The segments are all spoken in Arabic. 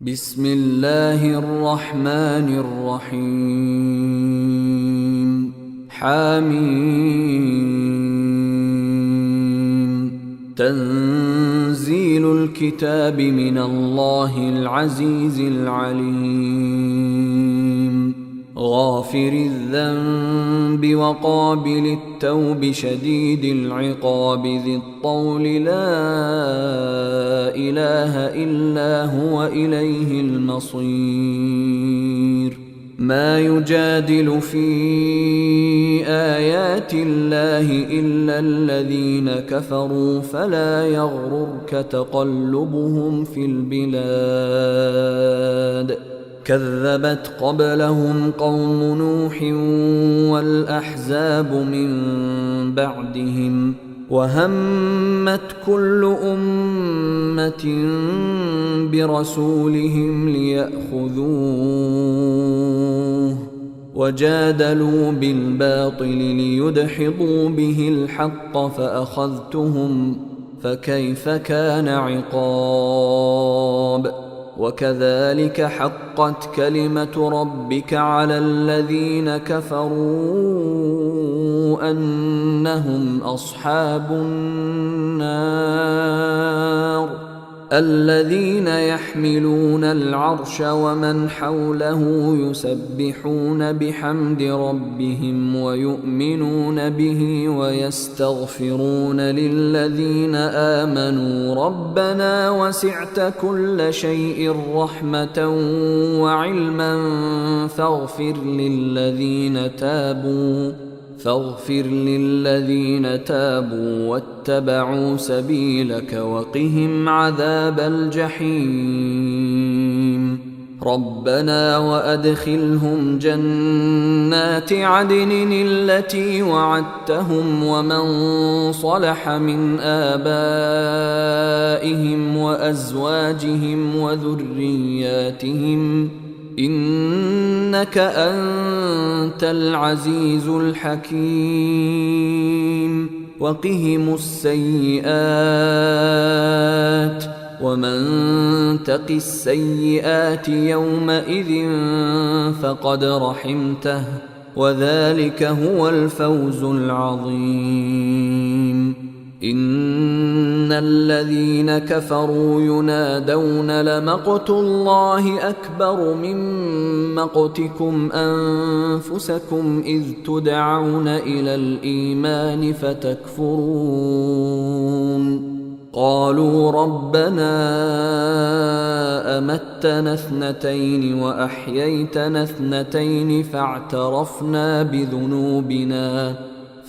بسم الله الرحمن الرحيم حميم تنزيل الكتاب من الله العزيز العليم غافر الذنب وقابل التوب شديد العقاب ذي الطول لا إله إلا هو إليه المصير ما يجادل في آيات الله إلا الذين كفروا فلا يغررك تقلبهم في البلاد كذبت قبلهم قوم نوح والأحزاب من بعدهم وهمت كل أمة برسولهم ليأخذوه وجادلوا بالباطل ليدحضوا به الحق فأخذتهم فكيف كان عقاب وكذلك حقت كلمة ربك على الذين كفروا أنهم أصحاب النار الذين يحملون العرش ومن حوله يسبحون بحمد ربهم ويؤمنون به ويستغفرون للذين آمنوا ربنا وسعت كل شيء رحمة وعلما فاغفر للذين تابوا واتبعوا سبيلك وقهم عذاب الجحيم ربنا وأدخلهم جنات عدن التي وعدتهم ومن صلح من آبائهم وأزواجهم وذرياتهم إنك أنت العزيز الحكيم وقهم السيئات ومن تق السيئات يومئذ فقد رحمته وذلك هو الفوز العظيم إن الذين كفروا ينادون لمقت الله أكبر من مقتكم أنفسكم إذ تدعون إلى الإيمان فتكفرون قالوا ربنا أمتنا اثنتين وأحييتنا اثنتين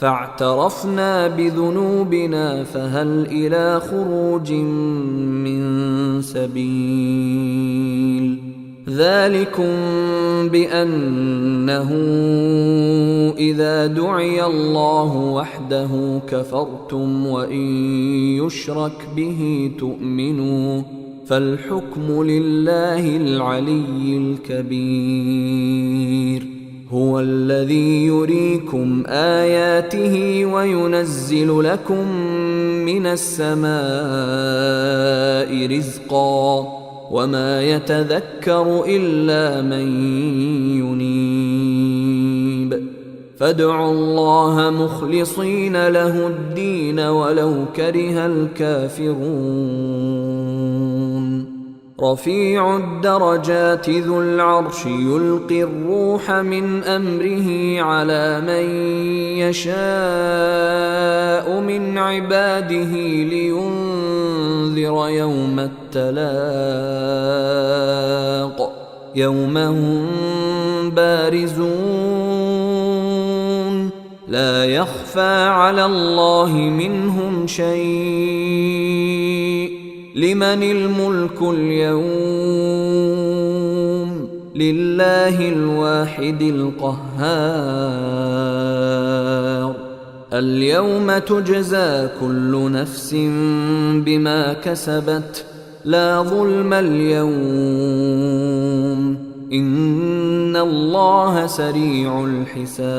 فاعترفنا بذنوبنا فهل إلى خروج من سبيل ذلكم بأنه إذا دعي الله وحده كفرتم وإن يشرك به تؤمنوا فالحكم لله العلي الكبير هو الذي يريكم آياته وينزل لكم من السماء رزقا وما يتذكر إلا من ينيب فادعوا الله مخلصين له الدين ولو كره الكافرون رفيع الدرجات ذو العرش يلقي الروح من أمره على من يشاء من عباده لينذر يوم التلاق يوم هم بارزون لا يخفى على الله منهم شيء لمن الملك اليوم لله الواحد القهار اليوم تجزى كل نفس بما كسبت لا ظلم اليوم إن الله سريع الحساب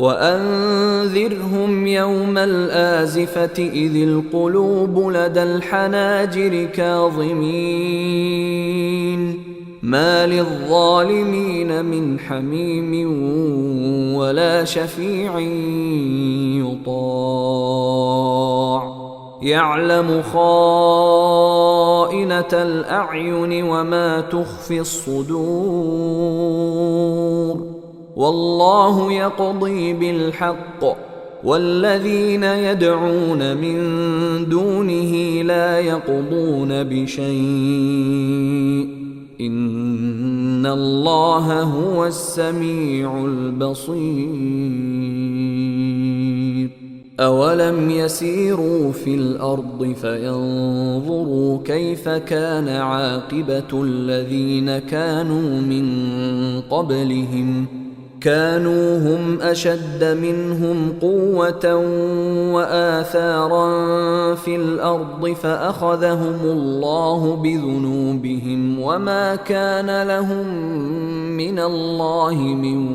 وأنذرهم يوم الآزفة إذ القلوب لدى الحناجر كاظمين ما للظالمين من حميم ولا شفيع يطاع يعلم خائنة الأعين وما تخفي الصدور والله يقضي بالحق والذين يدعون من دونه لا يقضون بشيء إن الله هو السميع البصير أولم يسيروا في الأرض فينظروا كيف كان عاقبة الذين كانوا من قبلهم كانوا هم أشد منهم قوة وآثارا في الأرض فأخذهم الله بذنوبهم وما كان لهم من الله من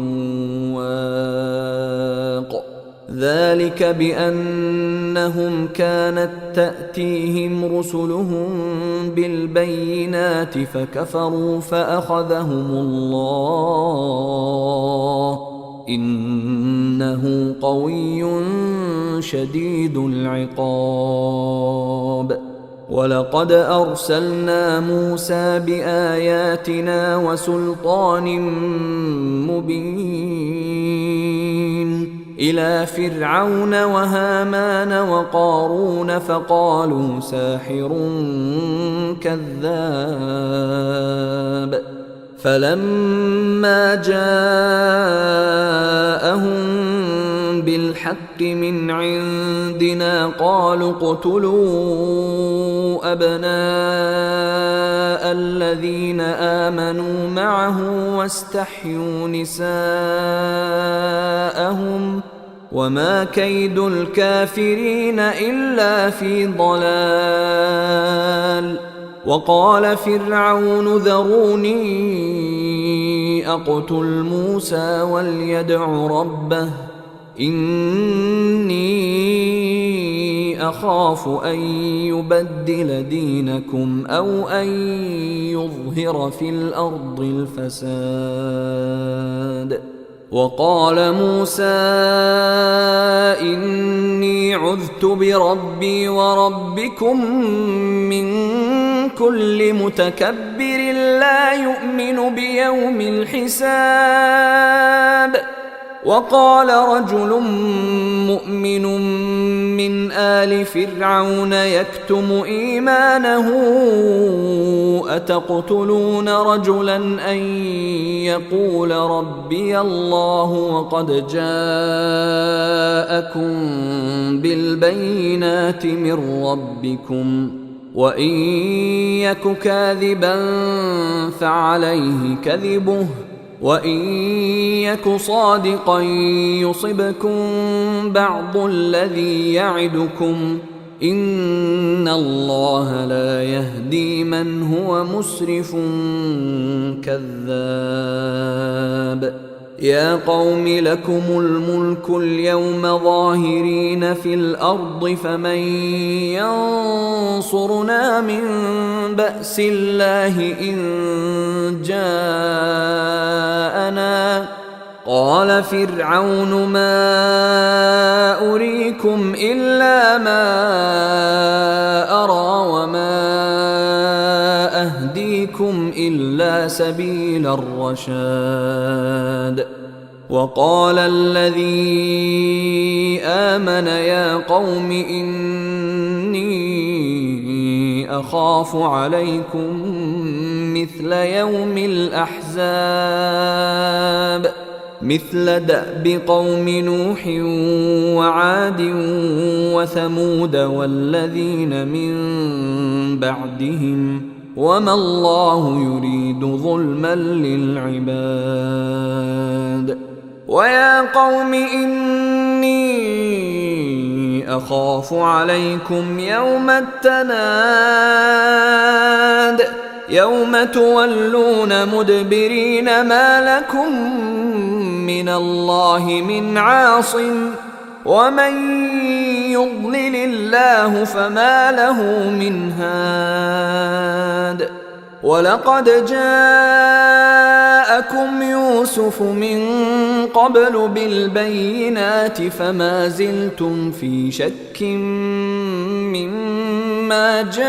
واق ذلك بأنهم كانت تأتيهم رسلهم بالبينات فكفروا فأخذهم الله إنه قوي شديد العقاب ولقد أرسلنا موسى بآياتنا وسلطان مبين إلى فرعون وهامان وقارون فقالوا ساحر كذاب فلما جاءهم بالحق من عندنا قالوا اقتلوا أبناء الذين آمنوا معه واستحيوا نساءهم وما كيد الكافرين إلا في ضلال وقال فرعون ذروني أقتل موسى وليدع ربه إني أخاف أن يبدل دينكم أو أن يظهر في الأرض الفساد وقال موسى إني عذت بربي وربكم من كل متكبر لا يؤمن بيوم الحساب وقال رجل مؤمن من آل فرعون يكتم إيمانه أتقتلون رجلا أن يقول ربي الله وقد جاءكم بالبينات من ربكم وإن يك كاذبا فعليه كذبه وإن يك صادقا يصبكم بعض الذي يعدكم إن الله لا يهدي من هو مسرف كذاب يا قوم لكم الملك اليوم ظاهرين في الأرض فمن ينصرنا من بأس الله إن جاءنا قال فرعون ما أريكم إلا ما أرى وما أهديكم إلا سبيل الرشاد وقال الذي آمن يا قوم إني أخاف عليكم مثل يوم الأحزاب مثل دأب قوم نوح وعاد وثمود والذين من بعدهم وما الله يريد ظلما للعباد ويا قوم إني أخاف عليكم يوم التناد يوم تولون مدبرين ما لكم من الله من عاصم ومن يضلل الله فما له من هاد ولقد جاءكم يوسف من قبل بالبينات فما زلتم في شك مما جاءكم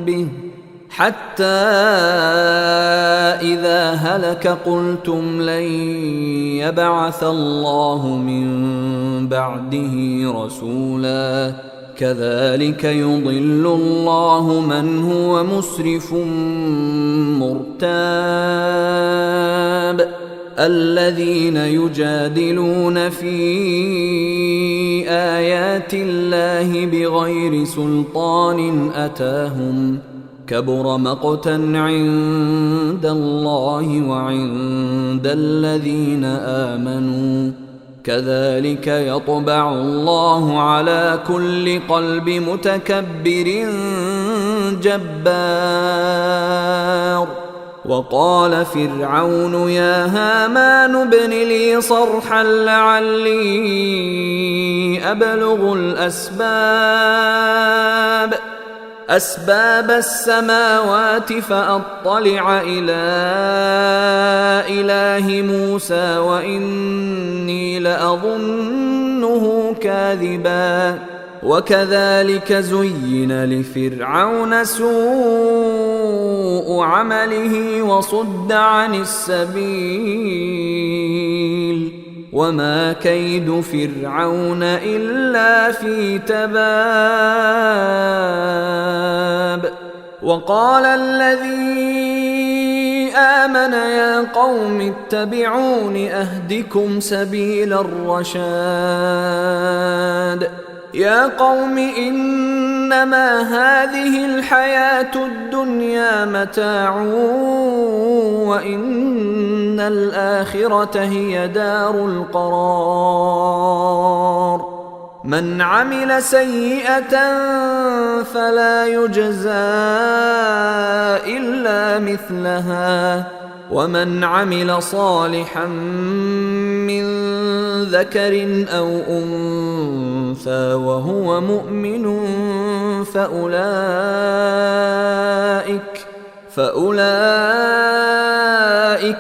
به حتى إذا هلك قلتم لن يبعث الله من بعده رسولا كذلك يضل الله من هو مسرف مرتاب الذين يجادلون في آيات الله بغير سلطان أتاهم كبر مقتا عند الله وعند الذين آمنوا كذلك يطبع الله على كل قلب متكبر جبار وقال فرعون يا هامان ابن لي صرحا لعلي أبلغ أسباب السماوات فأطلع إلى إله موسى وإني لأظنه كاذبا وكذلك زين لفرعون سوء عمله وصد عن السبيل وما كيد فرعون إلا في تباب وقال الذي آمن يا قوم اتبعون أهدكم سبيل الرشاد يا قوم إنما هذه الحياة الدنيا متاع وإن الآخرة هي دار القرار من عمل سيئة فلا يجزى إلا مثلها ومن عمل صالحا من ذكر أو أنثى وهو مؤمن فأولئك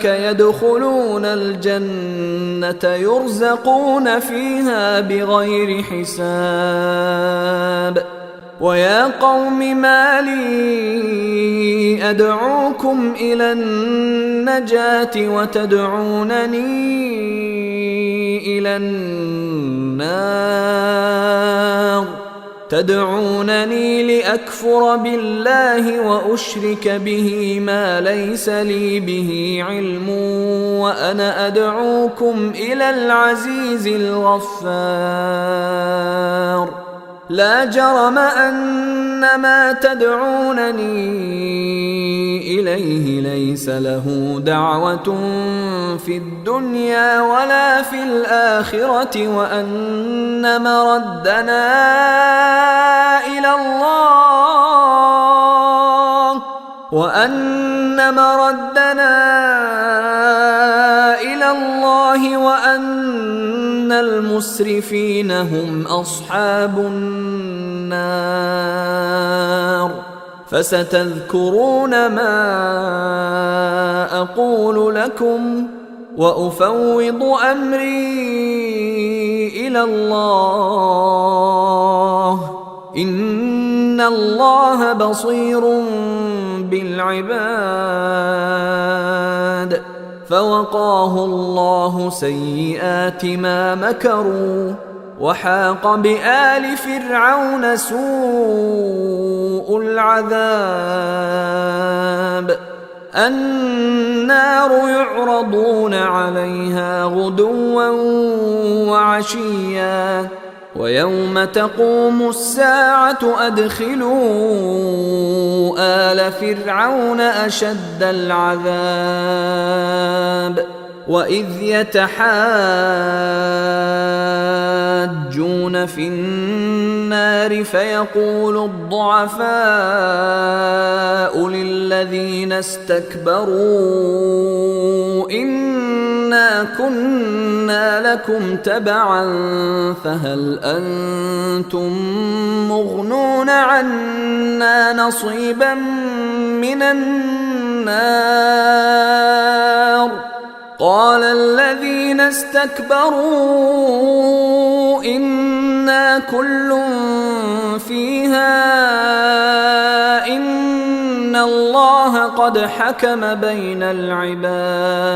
يدخلون الجنة يرزقون فيها بغير حساب ويا قوم ما لي أدعوكم إلى النجاة وتدعونني إلى النار تدعونني لأكفر بالله وأشرك به ما ليس لي به علم وأنا أدعوكم إلى العزيز الغفار لا جرم أن ما تدعونني إليه ليس له دعوة في الدنيا ولا في الآخرة وأن مردنا إلى الله وأن المسرفين هم أصحاب النار فستذكرون ما أقول لكم وأفوض أمري إلى الله إن الله بصير بالعباد فوقاه الله سيئات ما مكروا وحاق بآل فرعون سوء العذاب النار يعرضون عليها غدوا وعشيا ويوم تقوم الساعة أدخلوا آل فرعون أشد العذاب وإذ يتحاجون في النار فيقول الضعفاء للذين استكبروا إنا كنا لكم تبعا فهل أنتم مغنون عنا نصيبا من النار قال الذين استكبروا إنا كل فيها إن الله قد حكم بين العباد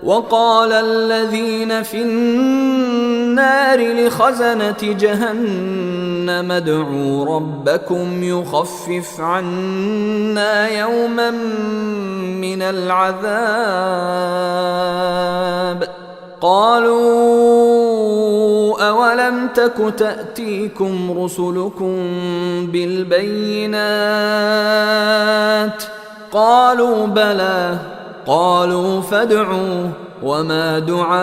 وقال الذين في النار لخزنة جهنم ادعوا ربكم يخفف عنا يوما من العذاب قالوا أولم تك تأتيكم رسلكم بالبينات قالوا بلى قالوا فادعوا وما دعاء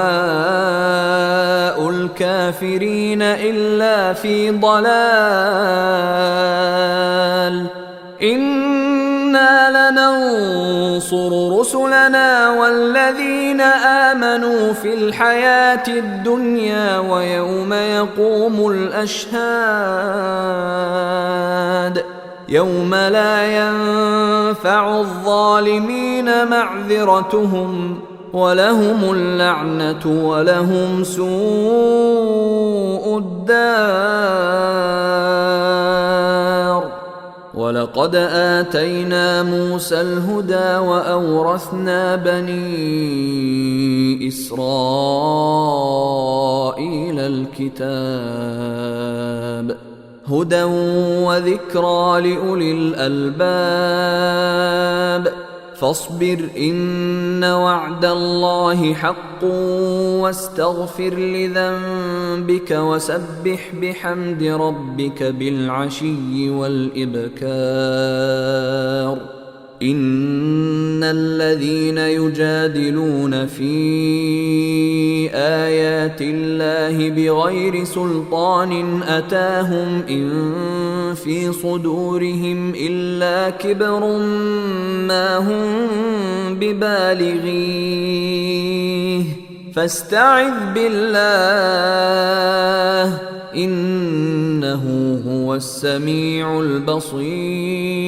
الكافرين إلا في ضلال إنا لننصر رسلنا والذين آمنوا في الحياة الدنيا ويوم يقوم الأشهاد يوم لا ينفع الظالمين معذرتهم ولهم اللعنة ولهم سوء الدار ولقد آتينا موسى الهدى وأورثنا بني إسرائيل الكتاب هدى وذكرى لأولي الألباب فاصبر إن وعد الله حق واستغفر لذنبك وسبح بحمد ربك بالعشي والإبكار إن الذين يجادلون في آيات الله بغير سلطان أتاهم إن في صدورهم إلا كبر ما هم ببالغيه فاستعذ بالله إنه هو السميع البصير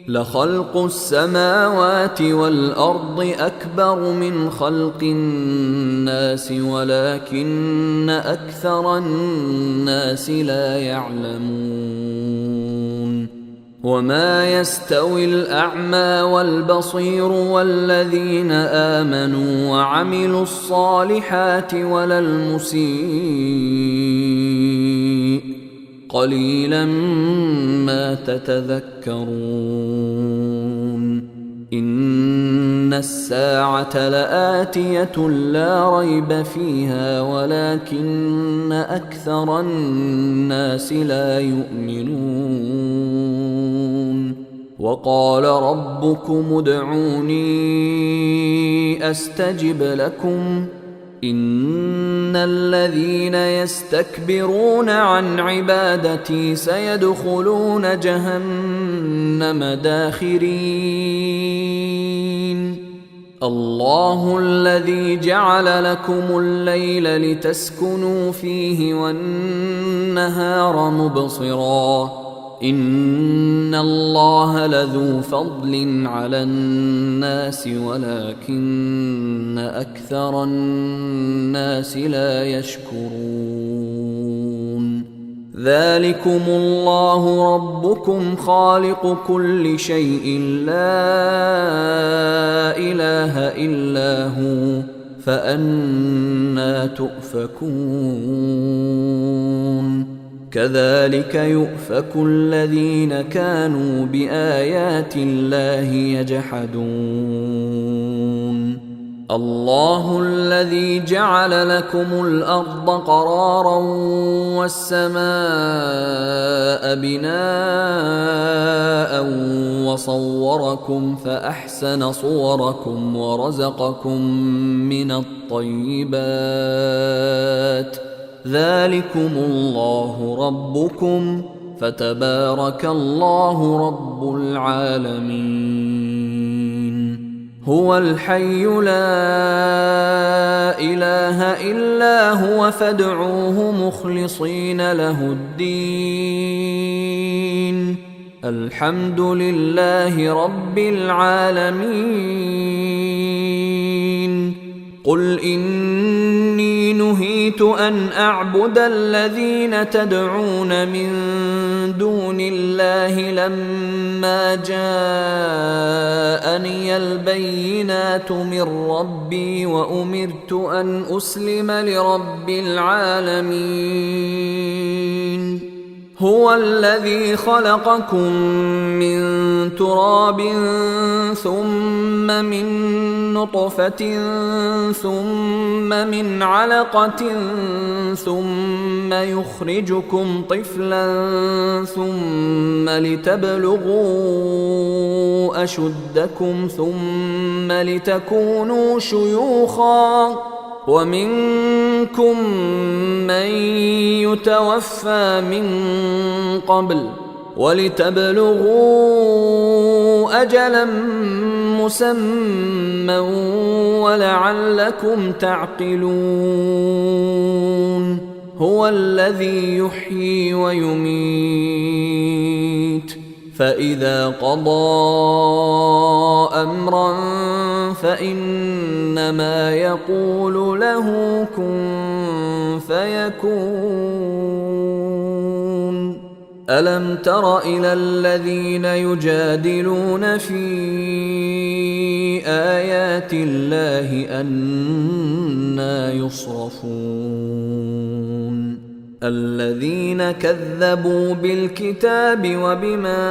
لخلق السماوات والأرض أكبر من خلق الناس ولكن أكثر الناس لا يعلمون وما يستوي الأعمى والبصير والذين آمنوا وعملوا الصالحات ولا المسيء قليلا ما تتذكرون إن الساعة لآتية لا ريب فيها ولكن أكثر الناس لا يؤمنون وقال ربكم ادعوني أستجب لكم إن الذين يستكبرون عن عبادتي سيدخلون جهنم داخرين الله الذي جعل لكم الليل لتسكنوا فيه والنهار مبصرا إن الله لذو فضل على الناس ولكن أكثر الناس لا يشكرون ذلكم الله ربكم خالق كل شيء لا إله إلا هو فأنى تؤفكون كذلك يؤفك الذين كانوا بآيات الله يجحدون الله الذي جعل لكم الأرض قرارا والسماء بناء صوركم فأحسن صوركم ورزقكم من الطيبات ذلكم الله ربكم فتبارك الله رب العالمين هو الحي لا إله إلا هو فادعوه مخلصين له الدين الحمد لله رب العالمين قل إني نهيت أن أعبد الذين تدعون من دون الله لما جاءني البينات من ربي وأمرت أن أسلم لرب العالمين هو الذي خلقكم من تراب ثم من نطفة ثم من علقة ثم يخرجكم طفلا ثم لتبلغوا أشدكم ثم لتكونوا شيوخا ومنكم من يتوفى من قبل ولتبلغوا أجلا مسمى ولعلكم تعقلون هو الذي يحيي ويميت فإذا قضى أمرا فإنما يقول له كن فيكون ألم تر إلى الذين يجادلون في آيات الله أنى يصرفون الذين كذبوا بالكتاب وبما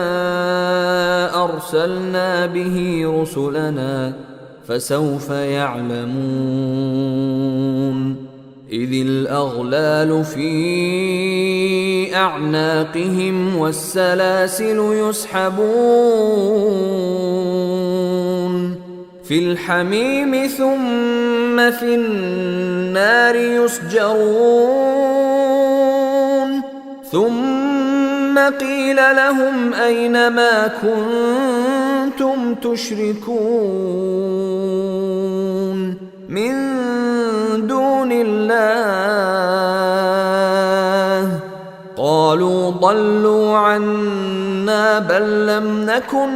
أرسلنا به رسلنا فسوف يعلمون إذ الأغلال في أعناقهم والسلاسل يسحبون في الحميم ثم في النار يسجرون ثم قيل لهم أين ما كنتم تشركون من دون الله قالوا ضلوا عنا بل لم نكن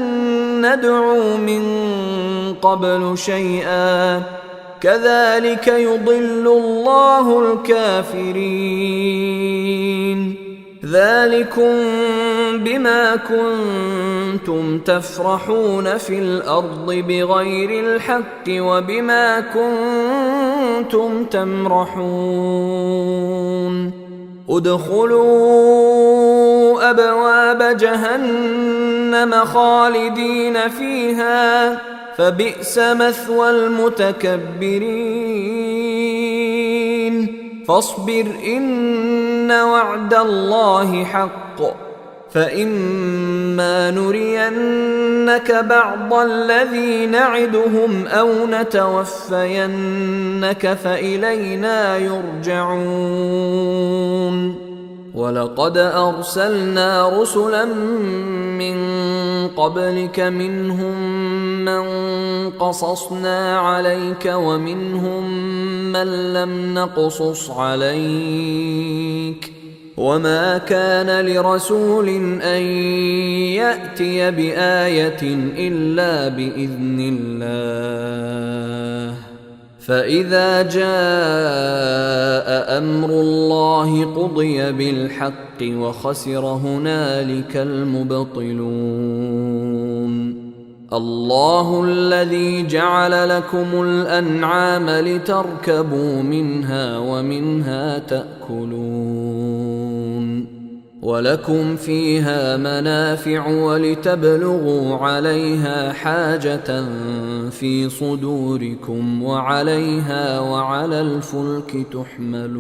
ندعو من قبل شيئا كذلك يضل الله الكافرين ذلكم بما كنتم تفرحون في الأرض بغير الحق وبما كنتم تمرحون ادخلوا أبواب جهنم خالدين فيها فبئس مثوى المتكبرين فاصبر إن وعد الله حق فإما نرينك بعض الذي نعدهم أو نتوفينك فإلينا يرجعون ولقد أرسلنا رسلا من قبلك منهم من قصصنا عليك ومنهم من لم نقصص عليك وما كان لرسول أن يأتي بآية إلا بإذن الله فإذا جاء أمر الله قضي بالحق وخسر هنالك المبطلون الله الذي جعل لكم الأنعام لتركبوا منها ومنها تأكلون ولكم فيها منافع ولتبلغوا عليها حاجة في صدوركم وعليها وعلى الفلك تحملون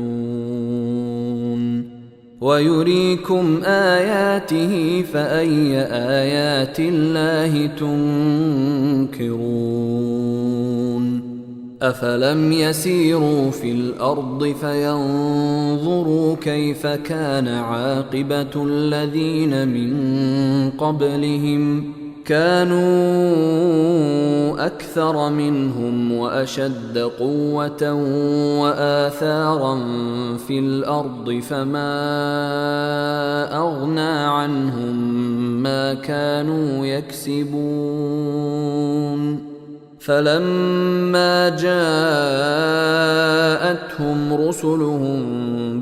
ويريكم آياته فأي آيات الله تنكرون أفلم يسيروا في الأرض فينظروا كيف كان عاقبة الذين من قبلهم كانوا أكثر منهم وأشد قوة وآثارا في الأرض فما أغنى عنهم ما كانوا يكسبون فلما جاءتهم رسلهم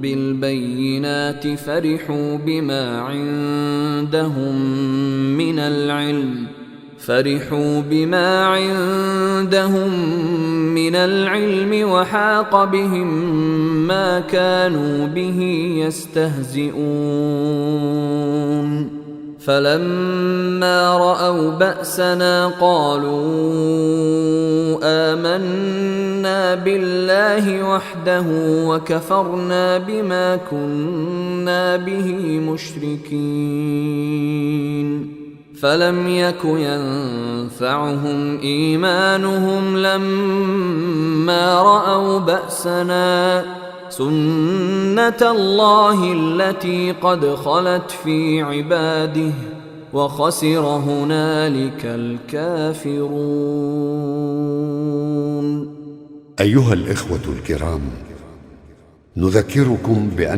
بالبينات فرحوا بما عندهم من العلم وحاق بهم ما كانوا به يستهزئون فلما رأوا بأسنا قالوا آمنا بالله وحده وكفرنا بما كنا به مشركين فلم يك ينفعهم إيمانهم لما رأوا بأسنا سنة الله التي قد خلت في عباده وخسر هنالك الكافرون. أيها الإخوة الكرام، نذكركم بأن